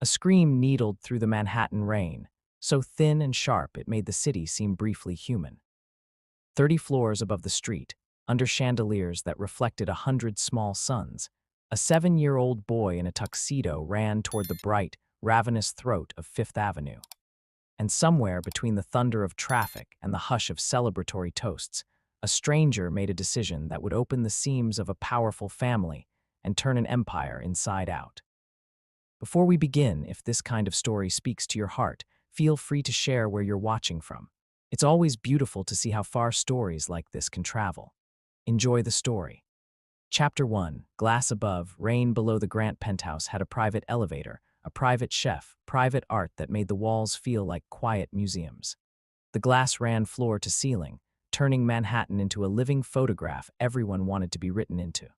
A scream needled through the Manhattan rain, so thin and sharp it made the city seem briefly human. 30 floors above the street, under chandeliers that reflected 100 small suns, a 7-year-old boy in a tuxedo ran toward the bright, ravenous throat of Fifth Avenue. And somewhere between the thunder of traffic and the hush of celebratory toasts, a stranger made a decision that would open the seams of a powerful family and turn an empire inside out. Before we begin, if this kind of story speaks to your heart, feel free to share where you're watching from. It's always beautiful to see how far stories like this can travel. Enjoy the story. Chapter 1, Glass Above, Rain Below. The Grant penthouse had a private elevator, a private chef, private art that made the walls feel like quiet museums. The glass ran floor to ceiling, turning Manhattan into a living photograph everyone wanted to be written into.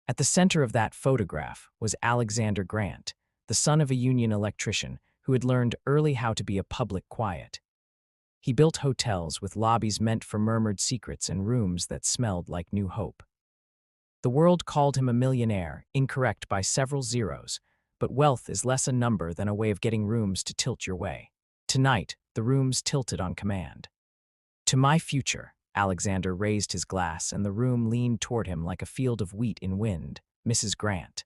At the center of that photograph was Alexander Grant, the son of a union electrician who had learned early how to be a public quiet. He built hotels with lobbies meant for murmured secrets and rooms that smelled like new hope. The world called him a millionaire, incorrect by several zeros, but wealth is less a number than a way of getting rooms to tilt your way. Tonight, the rooms tilted on command. To my future, Alexander raised his glass and the room leaned toward him like a field of wheat in wind. Mrs. Grant.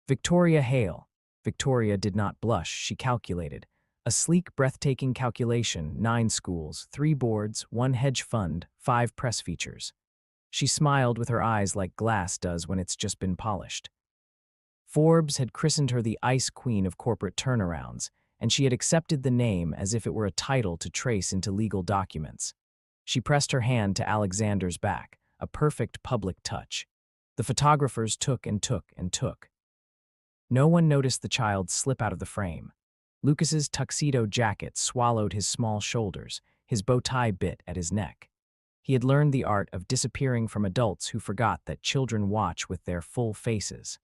Victoria Hale. Victoria did not blush, she calculated. A sleek, breathtaking calculation, 9 schools, 3 boards, 1 hedge fund, 5 press features. She smiled with her eyes like glass does when it's just been polished. Forbes had christened her the Ice Queen of corporate turnarounds, and she had accepted the name as if it were a title to trace into legal documents. She pressed her hand to Alexander's back, a perfect public touch. The photographers took and took and took. No one noticed the child slip out of the frame. Lucas's tuxedo jacket swallowed his small shoulders, his bow tie bit at his neck. He had learned the art of disappearing from adults who forgot that children watch with their full faces.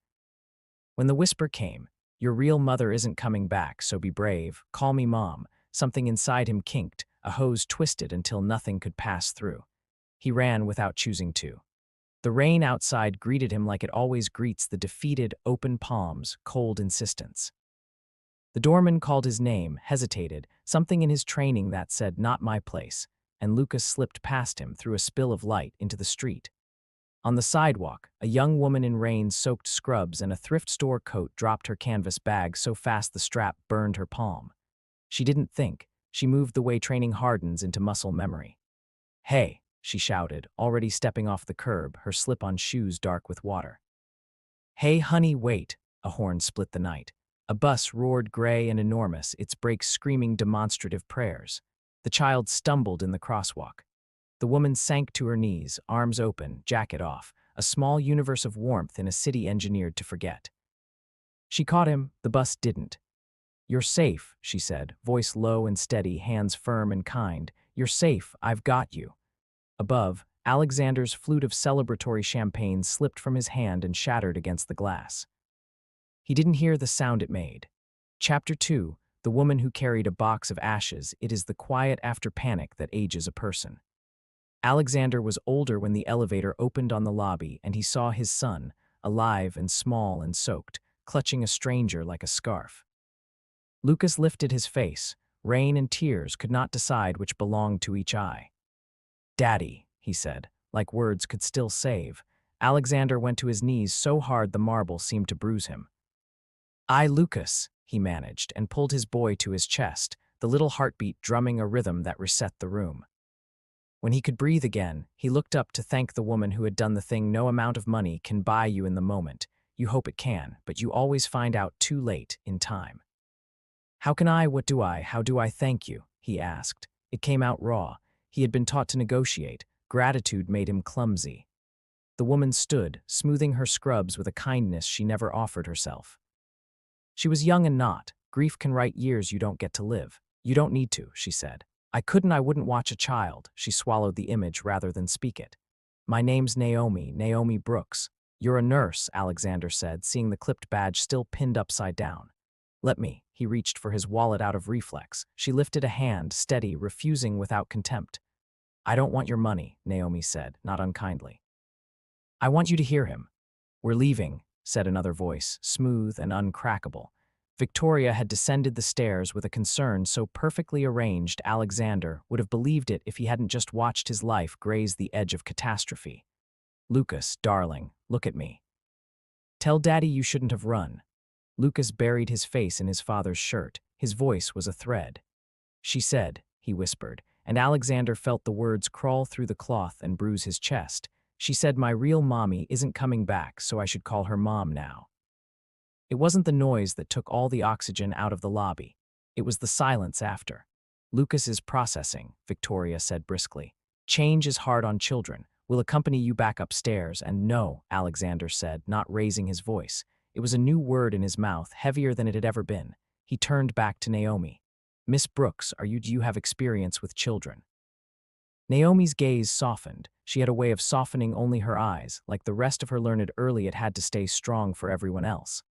When the whisper came, "Your real mother isn't coming back, so be brave, call me Mom," something inside him kinked, a hose twisted until nothing could pass through. He ran without choosing to. The rain outside greeted him like it always greets the defeated, open palms, cold insistence. The doorman called his name, hesitated, something in his training that said, "Not my place," and Lucas slipped past him through a spill of light into the street. On the sidewalk, a young woman in rain-soaked scrubs and a thrift store coat dropped her canvas bag so fast the strap burned her palm. She didn't think. She moved the way training hardens into muscle memory. "Hey," she shouted, already stepping off the curb, her slip-on shoes dark with water. "Hey, honey, wait," a horn split the night. A bus roared gray and enormous, its brakes screaming demonstrative prayers. The child stumbled in the crosswalk. The woman sank to her knees, arms open, jacket off, a small universe of warmth in a city engineered to forget. She caught him, the bus didn't. "You're safe," she said, voice low and steady, hands firm and kind. "You're safe, I've got you." Above, Alexander's flute of celebratory champagne slipped from his hand and shattered against the glass. He didn't hear the sound it made. Chapter 2, The Woman Who Carried a Box of Ashes. It is the quiet after panic that ages a person. Alexander was older when the elevator opened on the lobby and he saw his son, alive and small and soaked, clutching a stranger like a scarf. Lucas lifted his face. Rain and tears could not decide which belonged to each eye. "Daddy," he said, like words could still save. Alexander went to his knees so hard the marble seemed to bruise him. Lucas," he managed, and pulled his boy to his chest, the little heartbeat drumming a rhythm that reset the room. When he could breathe again, he looked up to thank the woman who had done the thing no amount of money can buy you in the moment. You hope it can, but you always find out too late in time. How do I thank you?" he asked. It came out raw. He had been taught to negotiate. Gratitude made him clumsy. The woman stood, smoothing her scrubs with a kindness she never offered herself. She was young and not. "Grief can write years you don't get to live. You don't need to," she said. I wouldn't watch a child." She swallowed the image rather than speak it. "My name's Naomi, Naomi Brooks." "You're a nurse," Alexander said, seeing the clipped badge still pinned upside down. "Let me." He reached for his wallet out of reflex. She lifted a hand, steady, refusing without contempt. "I don't want your money," Naomi said, not unkindly. "I want you to hear him." "We're leaving," said another voice, smooth and uncrackable. Victoria had descended the stairs with a concern so perfectly arranged Alexander would have believed it if he hadn't just watched his life graze the edge of catastrophe. "Lucas, darling, look at me. Tell Daddy you shouldn't have run." Lucas buried his face in his father's shirt. His voice was a thread. "She said," he whispered, and Alexander felt the words crawl through the cloth and bruise his chest. "She said my real mommy isn't coming back, so I should call her mom now." It wasn't the noise that took all the oxygen out of the lobby. It was the silence after. "Lucas is processing," Victoria said briskly. "Change is hard on children. We'll accompany you back upstairs." "And no," Alexander said, not raising his voice. It was a new word in his mouth, heavier than it had ever been. He turned back to Naomi. "Miss Brooks, do you have experience with children?" Naomi's gaze softened. She had a way of softening only her eyes. Like the rest of her learned early, it had to stay strong for everyone else.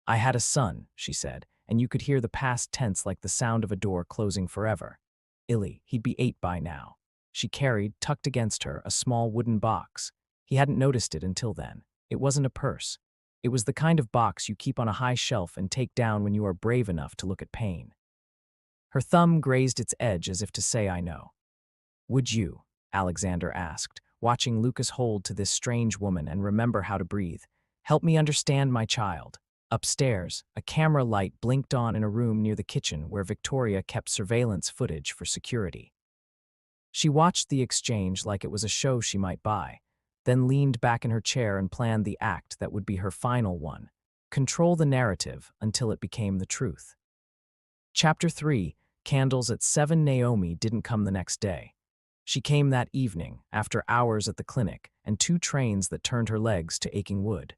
"I had a son," she said, and you could hear the past tense like the sound of a door closing forever. "Illy, he'd be 8 by now." She carried, tucked against her, a small wooden box. He hadn't noticed it until then. It wasn't a purse. It was the kind of box you keep on a high shelf and take down when you are brave enough to look at pain. Her thumb grazed its edge as if to say, "I know." "Would you?" Alexander asked, watching Lucas hold to this strange woman and remember how to breathe. "Help me understand my child." Upstairs, a camera light blinked on in a room near the kitchen where Victoria kept surveillance footage for security. She watched the exchange like it was a show she might buy, then leaned back in her chair and planned the act that would be her final one. Control the narrative until it became the truth. Chapter 3, Candles at 7. Naomi didn't come the next day. She came that evening, after hours at the clinic and 2 trains that turned her legs to aching wood.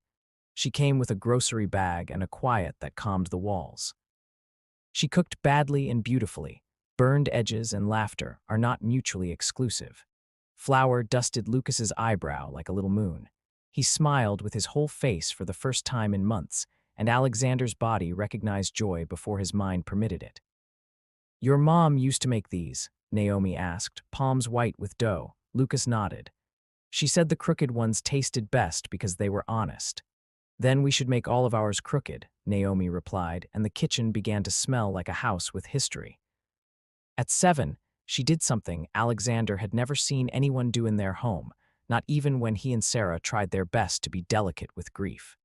She came with a grocery bag and a quiet that calmed the walls. She cooked badly and beautifully. Burned edges and laughter are not mutually exclusive. Flour dusted Lucas's eyebrow like a little moon. He smiled with his whole face for the first time in months, and Alexander's body recognized joy before his mind permitted it. "Your mom used to make these?" Naomi asked, palms white with dough. Lucas nodded. "She said the crooked ones tasted best because they were honest." "Then we should make all of ours crooked," Naomi replied, and the kitchen began to smell like a house with history. At 7, she did something Alexander had never seen anyone do in their home, not even when he and Sarah tried their best to be delicate with grief.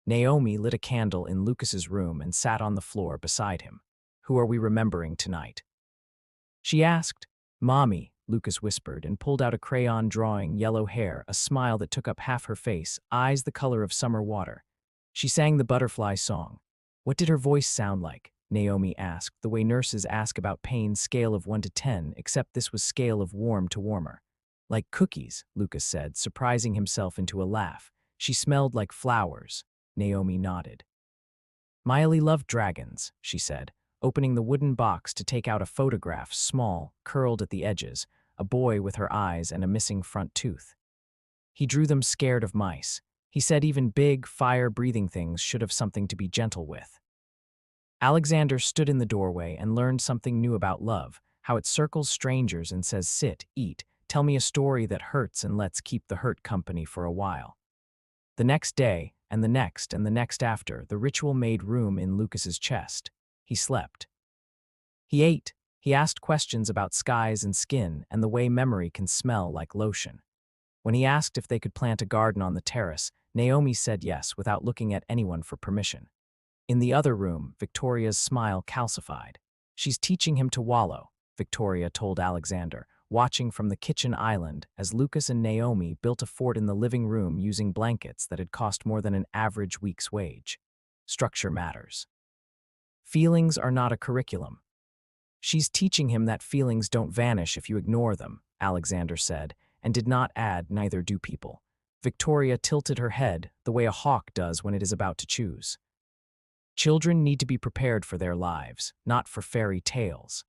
Naomi lit a candle in Lucas's room and sat on the floor beside him. "Who are we remembering tonight?" she asked. "Mommy," Lucas whispered and pulled out a crayon drawing, yellow hair, a smile that took up half her face, eyes the color of summer water. She sang the butterfly song. "What did her voice sound like?" Naomi asked, the way nurses ask about pain, scale of 1 to 10, except this was scale of warm to warmer. "Like cookies," Lucas said, surprising himself into a laugh. "She smelled like flowers." Naomi nodded. "Miley loved dragons," she said, opening the wooden box to take out a photograph, small, curled at the edges, a boy with her eyes and a missing front tooth. He drew them scared of mice. He said even big, fire-breathing things should have something to be gentle with. Alexander stood in the doorway and learned something new about love, how it circles strangers and says, "Sit, eat, tell me a story that hurts and let's keep the hurt company for a while." The next day, and the next and the next after, the ritual made room in Lucas's chest. He slept. He ate. He asked questions about skies and skin and the way memory can smell like lotion. When he asked if they could plant a garden on the terrace, Naomi said yes without looking at anyone for permission. In the other room, Victoria's smile calcified. "She's teaching him to wallow," Victoria told Alexander, watching from the kitchen island as Lucas and Naomi built a fort in the living room using blankets that had cost more than an average week's wage. Structure matters. Feelings are not a curriculum. "She's teaching him that feelings don't vanish if you ignore them," Alexander said, and did not add, "neither do people." Victoria tilted her head the way a hawk does when it is about to choose. "Children need to be prepared for their lives, not for fairy tales."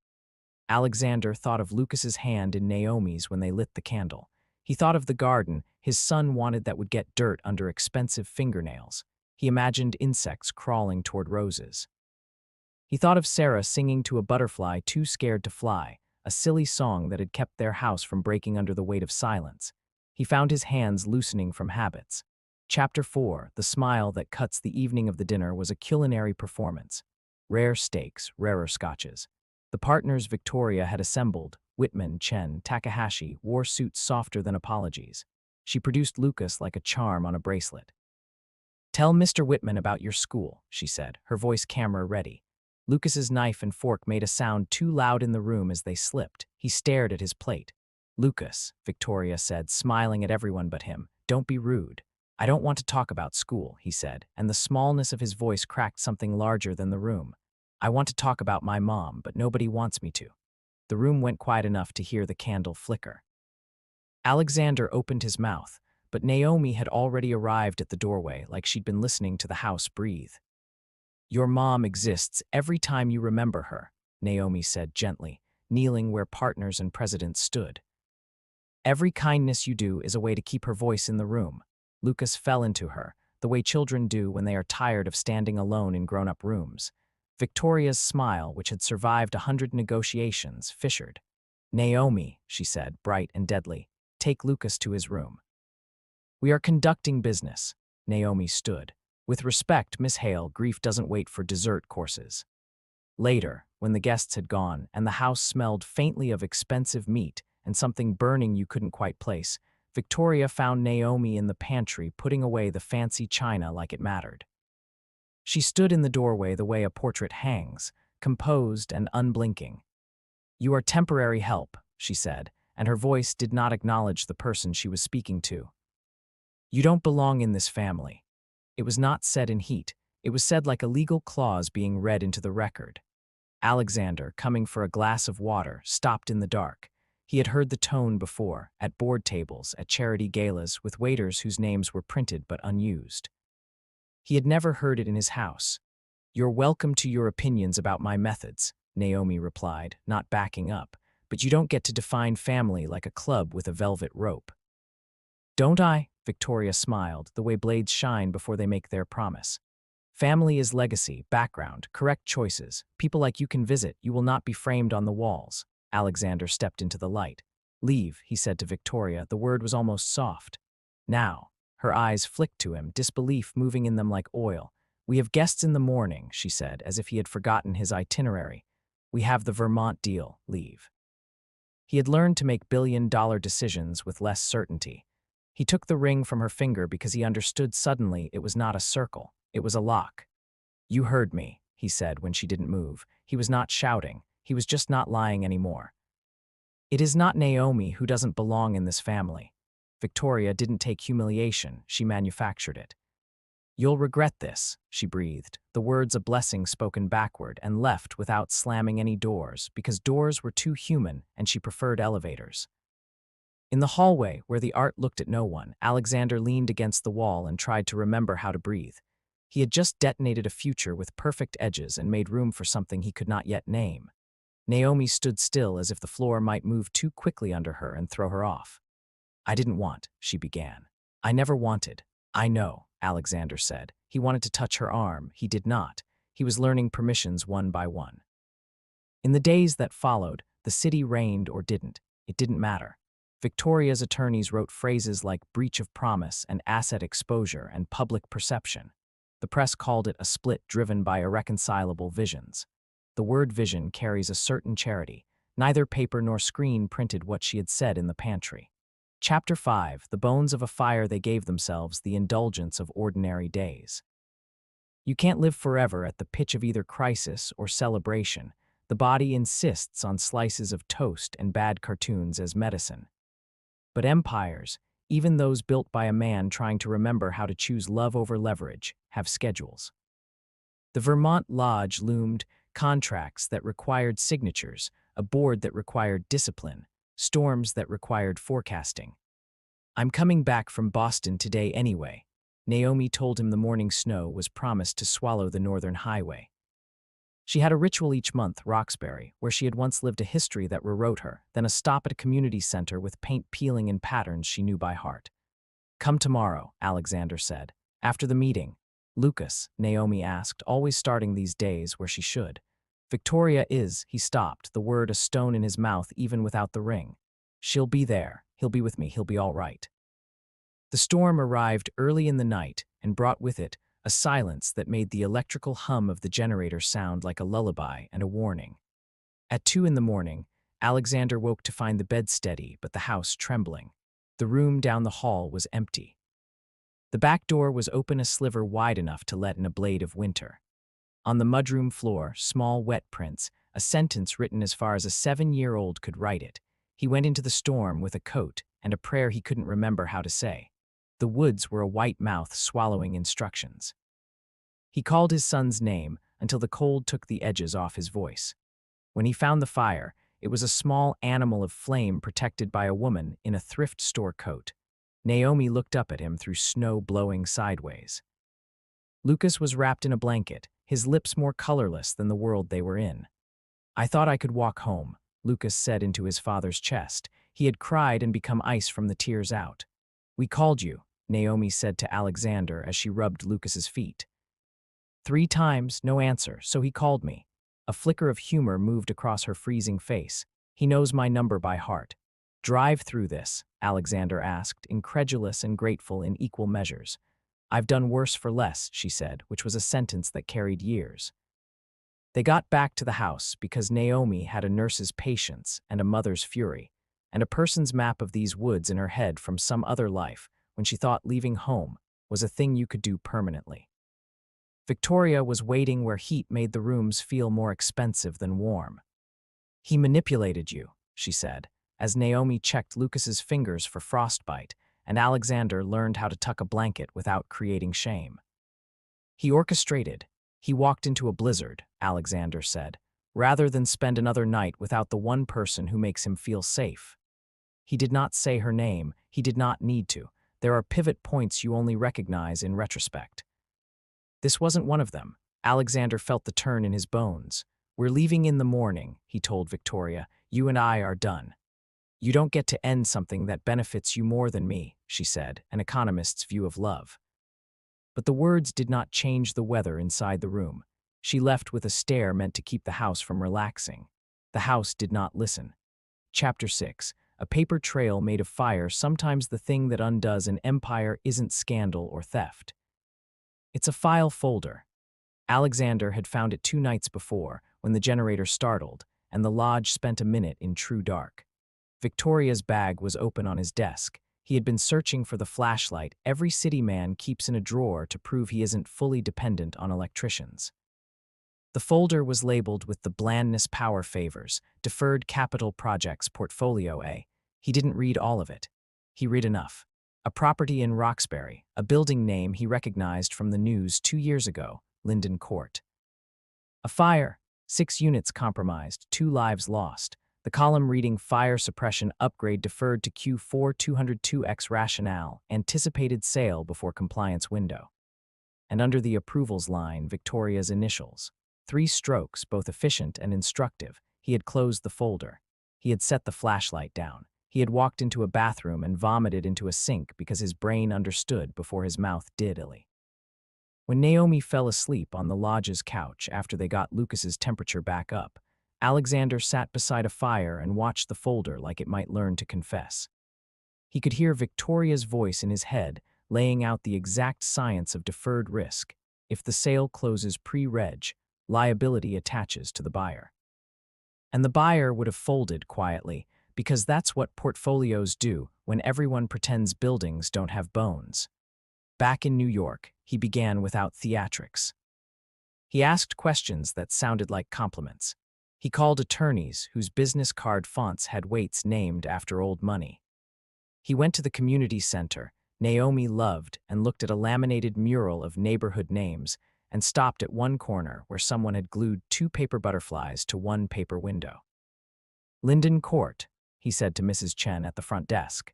Alexander thought of Lucas's hand in Naomi's when they lit the candle. He thought of the garden his son wanted that would get dirt under expensive fingernails. He imagined insects crawling toward roses. He thought of Sarah singing to a butterfly too scared to fly, a silly song that had kept their house from breaking under the weight of silence. He found his hands loosening from habits. Chapter 4, The Smile That Cuts the Evening of the Dinner was a culinary performance. Rare steaks, rarer scotches. The partners Victoria had assembled, Whitman, Chen, Takahashi, wore suits softer than apologies. She produced Lucas like a charm on a bracelet. "Tell Mr. Whitman about your school," she said, her voice camera ready. Lucas's knife and fork made a sound too loud in the room as they slipped. He stared at his plate. "Lucas," Victoria said, smiling at everyone but him, "don't be rude." "I don't want to talk about school," he said, and the smallness of his voice cracked something larger than the room. "I want to talk about my mom, but nobody wants me to." The room went quiet enough to hear the candle flicker. Alexander opened his mouth, but Naomi had already arrived at the doorway like she'd been listening to the house breathe. "Your mom exists every time you remember her," Naomi said gently, kneeling where partners and presidents stood. "Every kindness you do is a way to keep her voice in the room." Lucas fell into her, the way children do when they are tired of standing alone in grown-up rooms. Victoria's smile, which had survived 100 negotiations, fissured. "Naomi," she said, bright and deadly, "take Lucas to his room." "We are conducting business." Naomi stood. "With respect, Miss Hale, grief doesn't wait for dessert courses." Later, when the guests had gone and the house smelled faintly of expensive meat and something burning you couldn't quite place, Victoria found Naomi in the pantry putting away the fancy china like it mattered. She stood in the doorway the way a portrait hangs, composed and unblinking. "You are temporary help," she said, and her voice did not acknowledge the person she was speaking to. "You don't belong in this family." It was not said in heat. It was said like a legal clause being read into the record. Alexander, coming for a glass of water, stopped in the dark. He had heard the tone before, at board tables, at charity galas, with waiters whose names were printed but unused. He had never heard it in his house. "You're welcome to your opinions about my methods," Naomi replied, not backing up, "but you don't get to define family like a club with a velvet rope." "Don't I?" Victoria smiled, the way blades shine before they make their promise. "Family is legacy, background, correct choices. People like you can visit, you will not be framed on the walls." Alexander stepped into the light. "Leave," he said to Victoria, the word was almost soft. "Now." Her eyes flicked to him, disbelief moving in them like oil. "We have guests in the morning," she said, as if he had forgotten his itinerary. "We have the Vermont deal, leave." He had learned to make billion-dollar decisions with less certainty. He took the ring from her finger because he understood suddenly it was not a circle, it was a lock. "You heard me," he said when she didn't move. He was not shouting, he was just not lying anymore. "It is not Naomi who doesn't belong in this family." Victoria didn't take humiliation, she manufactured it. "You'll regret this," she breathed, the words a blessing spoken backward, and left without slamming any doors, because doors were too human and she preferred elevators. In the hallway, where the art looked at no one, Alexander leaned against the wall and tried to remember how to breathe. He had just detonated a future with perfect edges and made room for something he could not yet name. Naomi stood still as if the floor might move too quickly under her and throw her off. "I didn't want," she began. "I never wanted." "I know," Alexander said. He wanted to touch her arm. He did not. He was learning permissions one by one. In the days that followed, the city reigned or didn't. It didn't matter. Victoria's attorneys wrote phrases like breach of promise and asset exposure and public perception. The press called it a split driven by irreconcilable visions. The word vision carries a certain charity. Neither paper nor screen printed what she had said in the pantry. Chapter 5, The Bones of a Fire They Gave Themselves, the Indulgence of Ordinary Days. You can't live forever at the pitch of either crisis or celebration. The body insists on slices of toast and bad cartoons as medicine. But empires, even those built by a man trying to remember how to choose love over leverage, have schedules. The Vermont Lodge loomed, contracts that required signatures, a board that required discipline, storms that required forecasting. "I'm coming back from Boston today anyway." Naomi told him the morning snow was promised to swallow the Northern Highway. She had a ritual each month, Roxbury, where she had once lived a history that rewrote her, then a stop at a community center with paint peeling in patterns she knew by heart. "Come tomorrow," Alexander said. "After the meeting." "Lucas," Naomi asked, always starting these days where she should. "Victoria is," he stopped, the word a stone in his mouth even without the ring. "She'll be there. He'll be with me. He'll be all right." The storm arrived early in the night and brought with it a silence that made the electrical hum of the generator sound like a lullaby and a warning. At 2 in the morning, Alexander woke to find the bed steady but the house trembling. The room down the hall was empty. The back door was open a sliver wide enough to let in a blade of winter. On the mudroom floor, small wet prints, a sentence written as far as a 7-year-old could write it. He went into the storm with a coat and a prayer he couldn't remember how to say. The woods were a white mouth swallowing instructions. He called his son's name until the cold took the edges off his voice. When he found the fire, it was a small animal of flame protected by a woman in a thrift store coat. Naomi looked up at him through snow blowing sideways. Lucas was wrapped in a blanket, his lips more colorless than the world they were in. "I thought I could walk home," Lucas said into his father's chest. He had cried and become ice from the tears out. "We called you," Naomi said to Alexander as she rubbed Lucas's feet. "3 times, no answer, so he called me." A flicker of humor moved across her freezing face. "He knows my number by heart." "Drive through this?" Alexander asked, incredulous and grateful in equal measures. "I've done worse for less," she said, which was a sentence that carried years. They got back to the house because Naomi had a nurse's patience and a mother's fury, and a person's map of these woods in her head from some other life when she thought leaving home was a thing you could do permanently. Victoria was waiting where heat made the rooms feel more expensive than warm. "He manipulated you," she said, as Naomi checked Lucas's fingers for frostbite, and Alexander learned how to tuck a blanket without creating shame. "He orchestrated. He walked into a blizzard," Alexander said, "rather than spend another night without the one person who makes him feel safe." He did not say her name. He did not need to. There are pivot points you only recognize in retrospect. This wasn't one of them. Alexander felt the turn in his bones. "We're leaving in the morning," he told Victoria. "You and I are done." "You don't get to end something that benefits you more than me," she said, an economist's view of love. But the words did not change the weather inside the room. She left with a stare meant to keep the house from relaxing. The house did not listen. Chapter 6. A paper trail made of fire. Sometimes the thing that undoes an empire isn't scandal or theft. It's a file folder. Alexander had found it 2 nights before, when the generator startled, and the lodge spent a minute in true dark. Victoria's bag was open on his desk. He had been searching for the flashlight every city man keeps in a drawer to prove he isn't fully dependent on electricians. The folder was labeled with the blandness power favors, deferred capital projects portfolio A. He didn't read all of it. He read enough. A property in Roxbury, a building name he recognized from the news 2 years ago, Linden Court. A fire, 6 units compromised, 2 lives lost. The column reading fire suppression upgrade deferred to Q4 202X rationale, anticipated sale before compliance window. And under the approvals line, Victoria's initials. 3 strokes, both efficient and instructive. He had closed the folder. He had set the flashlight down. He had walked into a bathroom and vomited into a sink because his brain understood before his mouth did. When Naomi fell asleep on the lodge's couch after they got Lucas's temperature back up, Alexander sat beside a fire and watched the folder like it might learn to confess. He could hear Victoria's voice in his head, laying out the exact science of deferred risk. If the sale closes pre-reg, liability attaches to the buyer. And the buyer would have folded quietly, because that's what portfolios do when everyone pretends buildings don't have bones. Back in New York, he began without theatrics. He asked questions that sounded like compliments. He called attorneys whose business card fonts had weights named after old money. He went to the community center Naomi loved and looked at a laminated mural of neighborhood names and stopped at one corner where someone had glued 2 paper butterflies to 1 paper window. "Linden Court," he said to Mrs. Chen at the front desk.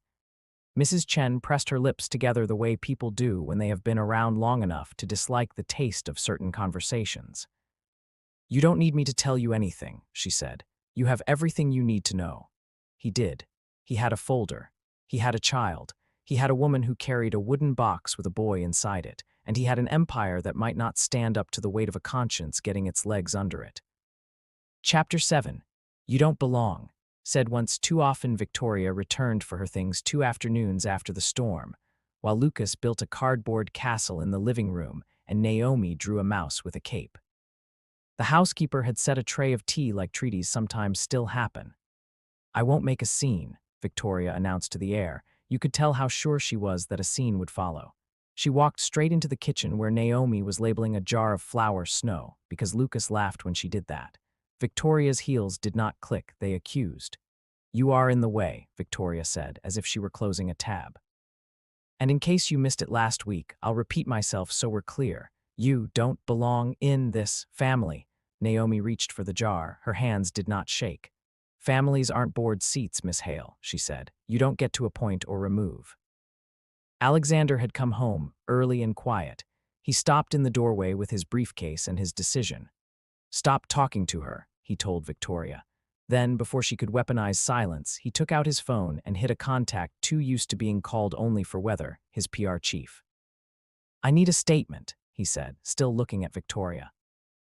Mrs. Chen pressed her lips together the way people do when they have been around long enough to dislike the taste of certain conversations. "You don't need me to tell you anything," she said. "You have everything you need to know." He did. He had a folder. He had a child. He had a woman who carried a wooden box with a boy inside it, and he had an empire that might not stand up to the weight of a conscience getting its legs under it. Chapter 7. You don't belong, said once too often. Victoria returned for her things 2 afternoons after the storm, while Lucas built a cardboard castle in the living room and Naomi drew a mouse with a cape. The housekeeper had set a tray of tea like treaties sometimes still happen. "I won't make a scene," Victoria announced to the air. You could tell how sure she was that a scene would follow. She walked straight into the kitchen where Naomi was labeling a jar of flour snow, because Lucas laughed when she did that. Victoria's heels did not click, they accused. "You are in the way," Victoria said, as if she were closing a tab. "And in case you missed it last week, I'll repeat myself so we're clear. You don't belong in this family." Naomi reached for the jar. Her hands did not shake. "Families aren't board seats, Miss Hale," she said. "You don't get to appoint or remove." Alexander had come home, early and quiet. He stopped in the doorway with his briefcase and his decision. "Stop talking to her," he told Victoria. Then, before she could weaponize silence, he took out his phone and hit a contact too used to being called only for weather, his PR chief. "I need a statement," he said, still looking at Victoria.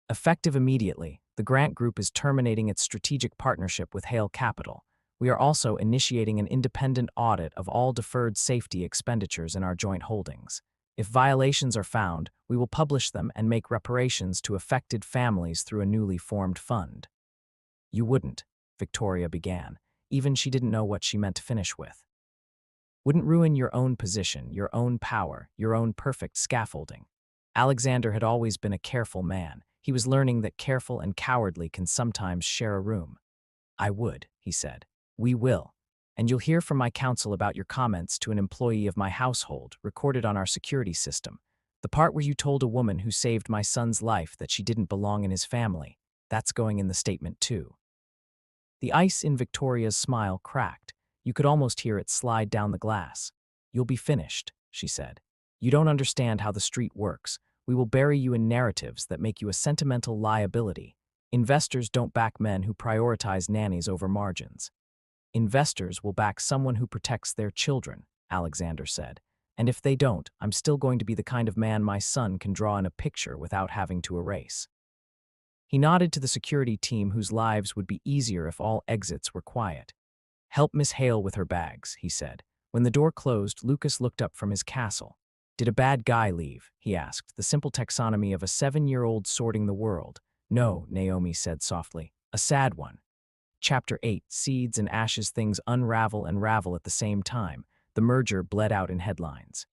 "Effective immediately, the Grant Group is terminating its strategic partnership with Hale Capital. We are also initiating an independent audit of all deferred safety expenditures in our joint holdings. If violations are found, we will publish them and make reparations to affected families through a newly formed fund." "You wouldn't," Victoria began. Even she didn't know what she meant to finish with. "Wouldn't ruin your own position, your own power, your own perfect scaffolding." Alexander had always been a careful man. He was learning that careful and cowardly can sometimes share a room. "I would," he said. "We will. And you'll hear from my counsel about your comments to an employee of my household, recorded on our security system. The part where you told a woman who saved my son's life that she didn't belong in his family, that's going in the statement too." The ice in Victoria's smile cracked. You could almost hear it slide down the glass. "You'll be finished," she said. "You don't understand how the street works. We will bury you in narratives that make you a sentimental liability. Investors don't back men who prioritize nannies over margins." "Investors will back someone who protects their children," Alexander said. "And if they don't, I'm still going to be the kind of man my son can draw in a picture without having to erase." He nodded to the security team whose lives would be easier if all exits were quiet. "Help Miss Hale with her bags," he said. When the door closed, Lucas looked up from his castle. "Did a bad guy leave?" he asked, the simple taxonomy of a 7-year-old sorting the world. "No," Naomi said softly. "A sad one." Chapter 8, Seeds and Ashes. Things unravel and ravel at the same time. The merger bled out in headlines.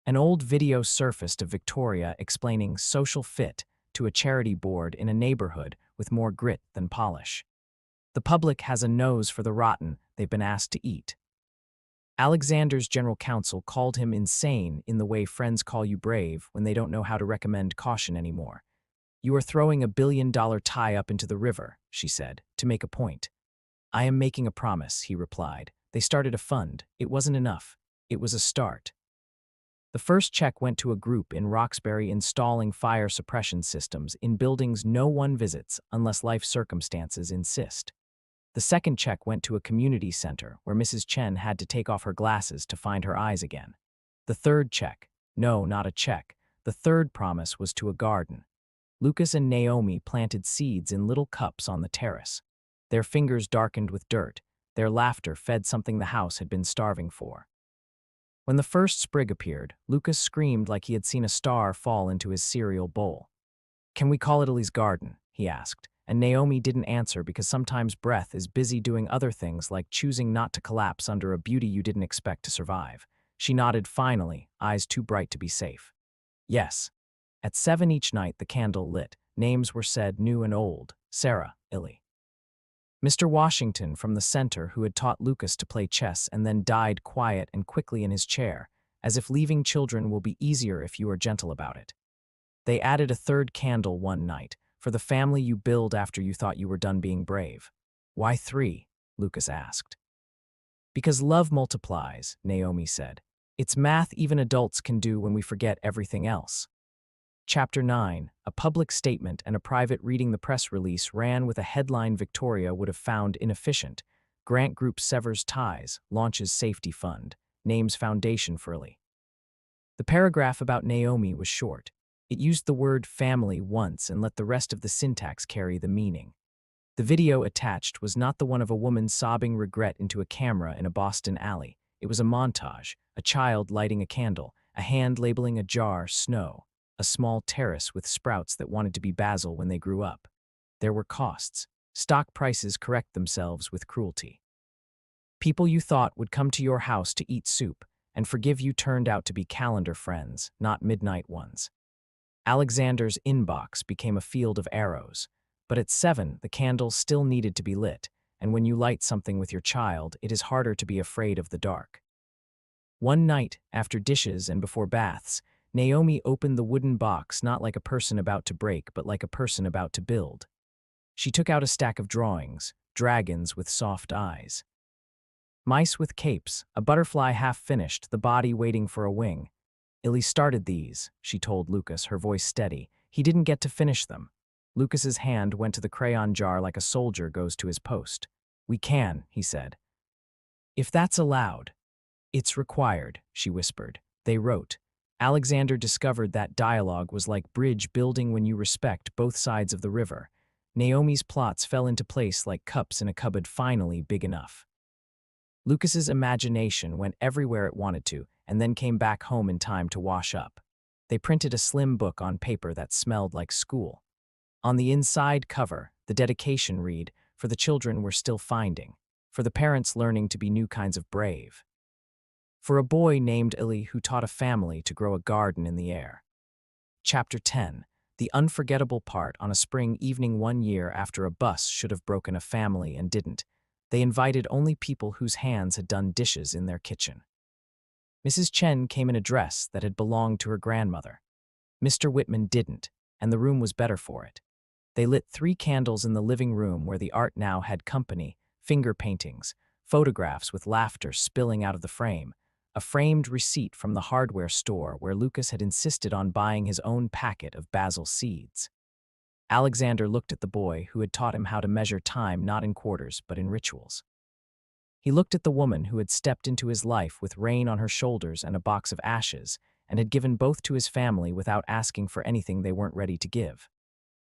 An old video surfaced of Victoria explaining social fit to a charity board in a neighborhood with more grit than polish. "The public has a nose for the rotten they've been asked to eat." Alexander's general counsel called him insane in the way friends call you brave when they don't know how to recommend caution anymore. "You are throwing $1 billion tie-up into the river," she said, to make a point. "I am making a promise," he replied. "They started a fund. It wasn't enough. It was a start." The first check went to a group in Roxbury installing fire suppression systems in buildings no one visits unless life circumstances insist. The second check went to a community center where Mrs. Chen had to take off her glasses to find her eyes again. The third check, no, not a check, the third promise was to a garden. Lucas and Naomi planted seeds in little cups on the terrace. Their fingers darkened with dirt. Their laughter fed something the house had been starving for. When the first sprig appeared, Lucas screamed like he had seen a star fall into his cereal bowl. "Can we call it Italy's garden?" he asked, and Naomi didn't answer because sometimes breath is busy doing other things like choosing not to collapse under a beauty you didn't expect to survive. She nodded finally, eyes too bright to be safe. "Yes." At 7 each night the candle lit. Names were said, new and old. Sarah, Illy. Mr. Washington from the center, who had taught Lucas to play chess and then died quiet and quickly in his chair, as if leaving children will be easier if you are gentle about it. They added a third candle one night, for the family you build after you thought you were done being brave. "Why 3? Lucas asked. "Because love multiplies," Naomi said. "It's math even adults can do when we forget everything else." Chapter 9, a public statement and a private reading. The press release ran with a headline Victoria would have found inefficient. Grant Group severs ties, launches safety fund, names foundation for Illy. The paragraph about Naomi was short. It used the word family once and let the rest of the syntax carry the meaning. The video attached was not the one of a woman sobbing regret into a camera in a Boston alley. It was a montage, a child lighting a candle, a hand labeling a jar snow, a small terrace with sprouts that wanted to be basil when they grew up. There were costs. Stock prices correct themselves with cruelty. People you thought would come to your house to eat soup and forgive you turned out to be calendar friends, not midnight ones. Alexander's inbox became a field of arrows, but at 7 the candles still needed to be lit, and when you light something with your child, it is harder to be afraid of the dark. One night, after dishes and before baths, Naomi opened the wooden box not like a person about to break, but like a person about to build. She took out a stack of drawings, dragons with soft eyes. Mice with capes, a butterfly half-finished, the body waiting for a wing. Illy started these, she told Lucas, her voice steady. He didn't get to finish them. Lucas's hand went to the crayon jar like a soldier goes to his post. We can, he said. If that's allowed. It's required, she whispered. They wrote. Alexander discovered that dialogue was like bridge building when you respect both sides of the river. Naomi's plots fell into place like cups in a cupboard finally big enough. Lucas's imagination went everywhere it wanted to, and then came back home in time to wash up. They printed a slim book on paper that smelled like school. On the inside cover, the dedication read, "For the children we're still finding, for the parents learning to be new kinds of brave. For a boy named Illy who taught a family to grow a garden in the air." Chapter 10. The unforgettable part. On a spring evening one year after a bus should have broken a family and didn't, they invited only people whose hands had done dishes in their kitchen. Mrs. Chen came in a dress that had belonged to her grandmother. Mr. Whitman didn't, and the room was better for it. They lit 3 candles in the living room where the art now had company, finger paintings, photographs with laughter spilling out of the frame, a framed receipt from the hardware store where Lucas had insisted on buying his own packet of basil seeds. Alexander looked at the boy who had taught him how to measure time not in quarters but in rituals. He looked at the woman who had stepped into his life with rain on her shoulders and a box of ashes and had given both to his family without asking for anything they weren't ready to give.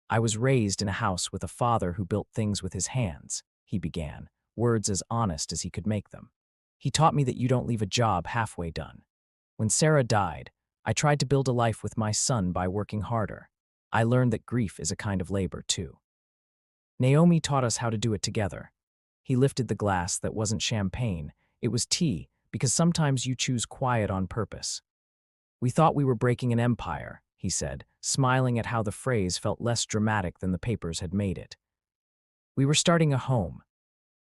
I was raised in a house with a father who built things with his hands, he began, words as honest as he could make them. He taught me that you don't leave a job halfway done. When Sarah died, I tried to build a life with my son by working harder. I learned that grief is a kind of labor, too. Naomi taught us how to do it together. He lifted the glass that wasn't champagne. It was tea, because sometimes you choose quiet on purpose. We thought we were breaking an empire, he said, smiling at how the phrase felt less dramatic than the papers had made it. We were starting a home.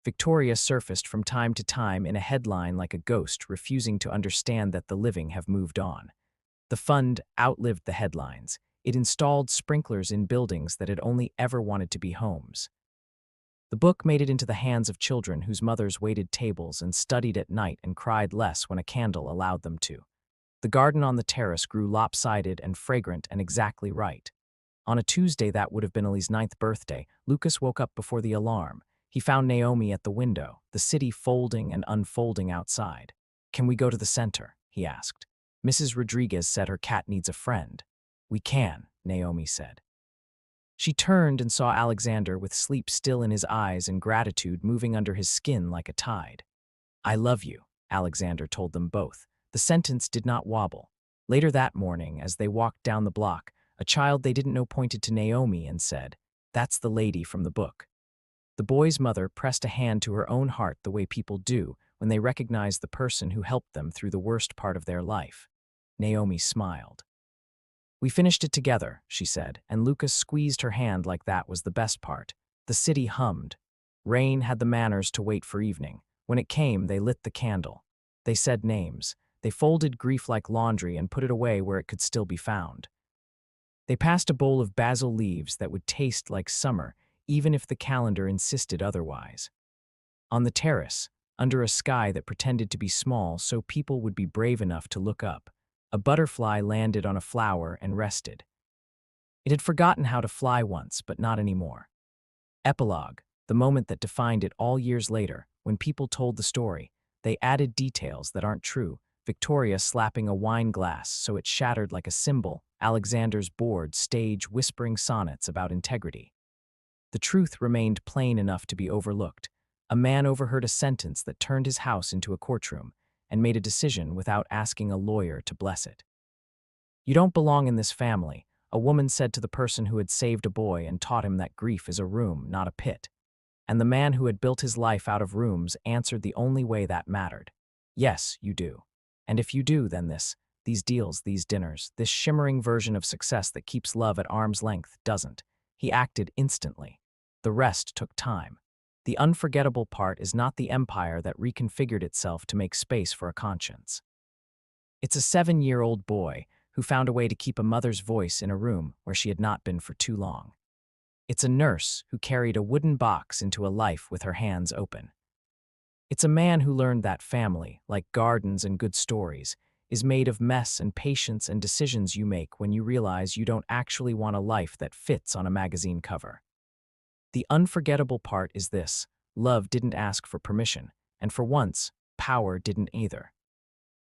Victoria surfaced from time to time in a headline like a ghost, refusing to understand that the living have moved on. The fund outlived the headlines. It installed sprinklers in buildings that had only ever wanted to be homes. The book made it into the hands of children whose mothers waited tables and studied at night and cried less when a candle allowed them to. The garden on the terrace grew lopsided and fragrant and exactly right. On a Tuesday that would have been Ellie's 9th birthday, Lucas woke up before the alarm. He found Naomi at the window, the city folding and unfolding outside. "Can we go to the center?" he asked. Mrs. Rodriguez said her cat needs a friend. "We can," Naomi said. She turned and saw Alexander with sleep still in his eyes and gratitude moving under his skin like a tide. "I love you," Alexander told them both. The sentence did not wobble. Later that morning, as they walked down the block, a child they didn't know pointed to Naomi and said, "That's the lady from the book." The boy's mother pressed a hand to her own heart the way people do when they recognize the person who helped them through the worst part of their life. Naomi smiled. "We finished it together," she said, and Lucas squeezed her hand like that was the best part. The city hummed. Rain had the manners to wait for evening. When it came, they lit the candle. They said names. They folded grief like laundry and put it away where it could still be found. They passed a bowl of basil leaves that would taste like summer, even if the calendar insisted otherwise. On the terrace, under a sky that pretended to be small so people would be brave enough to look up, a butterfly landed on a flower and rested. It had forgotten how to fly once, but not anymore. Epilogue, the moment that defined it all years later, when people told the story, they added details that aren't true. Victoria slapping a wine glass so it shattered like a cymbal, Alexander's bored stage whispering sonnets about integrity. The truth remained plain enough to be overlooked. A man overheard a sentence that turned his house into a courtroom and made a decision without asking a lawyer to bless it. "You don't belong in this family," a woman said to the person who had saved a boy and taught him that grief is a room, not a pit. And the man who had built his life out of rooms answered the only way that mattered. "Yes, you do. And if you do, then these deals, these dinners, this shimmering version of success that keeps love at arm's length doesn't." He acted instantly. The rest took time. The unforgettable part is not the empire that reconfigured itself to make space for a conscience. It's a 7-year-old boy who found a way to keep a mother's voice in a room where she had not been for too long. It's a nurse who carried a wooden box into a life with her hands open. It's a man who learned that family, like gardens and good stories, is made of mess and patience and decisions you make when you realize you don't actually want a life that fits on a magazine cover. The unforgettable part is this: love didn't ask for permission, and for once, power didn't either.